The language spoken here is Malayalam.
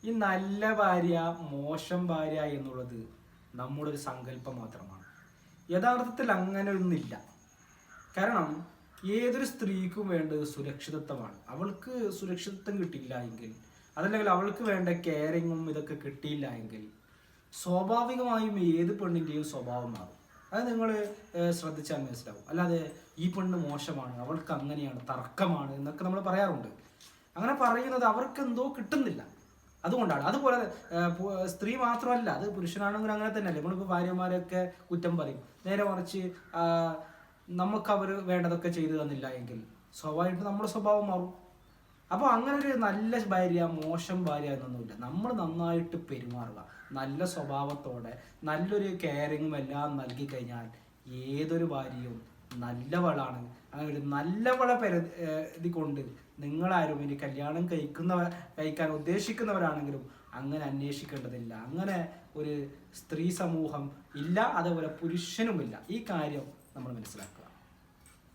ഈ നല്ല ഭാര്യ മോശം ഭാര്യ എന്നുള്ളത് നമ്മുടെ ഒരു സങ്കല്പം മാത്രമാണ്. യഥാർത്ഥത്തിൽ അങ്ങനെ ഒന്നില്ല. കാരണം ഏതൊരു സ്ത്രീക്കും വേണ്ടത് സുരക്ഷിതത്വമാണ്. അവൾക്ക് സുരക്ഷിതത്വം കിട്ടിയില്ല എങ്കിൽ, അതല്ലെങ്കിൽ അവൾക്ക് വേണ്ട കെയറിങ്ങും ഇതൊക്കെ കിട്ടിയില്ല എങ്കിൽ സ്വാഭാവികമായും ഏത് പെണ്ണിൻ്റെയും സ്വഭാവം മാറും. അത് നിങ്ങൾ ശ്രദ്ധിച്ചാൽ മനസ്സിലാവും. അല്ലാതെ ഈ പെണ്ണ് മോശമാണ്, അവൾക്ക് അങ്ങനെയാണ്, തർക്കമാണ് എന്നൊക്കെ നമ്മൾ പറയാറുണ്ട്. അങ്ങനെ പറയുന്നത് അവർക്ക് എന്തോ കിട്ടുന്നില്ല, അതുകൊണ്ടാണ്. അതുപോലെ സ്ത്രീ മാത്രമല്ല, അത് പുരുഷനാണെങ്കിലും അങ്ങനെ തന്നെയല്ലേ. നമ്മളിപ്പോൾ ഭാര്യമാരെയൊക്കെ കുറ്റം പറയും. നേരെ മറിച്ച് നമുക്ക് അവർ വേണ്ടതൊക്കെ ചെയ്തു തന്നില്ല എങ്കിൽ സ്വാഭാവികമായിട്ട് നമ്മുടെ സ്വഭാവം മാറും. അപ്പോൾ അങ്ങനെ ഒരു നല്ല ഭാര്യ മോശം ഭാര്യ എന്നൊന്നുമില്ല. നമ്മൾ നന്നായിട്ട് പെരുമാറുക, നല്ല സ്വഭാവത്തോടെ നല്ലൊരു കെയറിങ്ങും എല്ലാം നൽകി കഴിഞ്ഞാൽ ഏതൊരു ഭാര്യയും നല്ലവളാണ്. അങ്ങനെ ഒരു നല്ലവളെ കൊണ്ട് നിങ്ങളാരും ഇനി കല്യാണം കഴിക്കാൻ ഉദ്ദേശിക്കുന്നവരാണെങ്കിലും അങ്ങനെ അന്വേഷിക്കേണ്ടതില്ല. അങ്ങനെ ഒരു സ്ത്രീ സമൂഹം ഇല്ല, അതേപോലെ പുരുഷനുമില്ല. ഈ കാര്യം നമ്മൾ മനസ്സിലാക്കുക.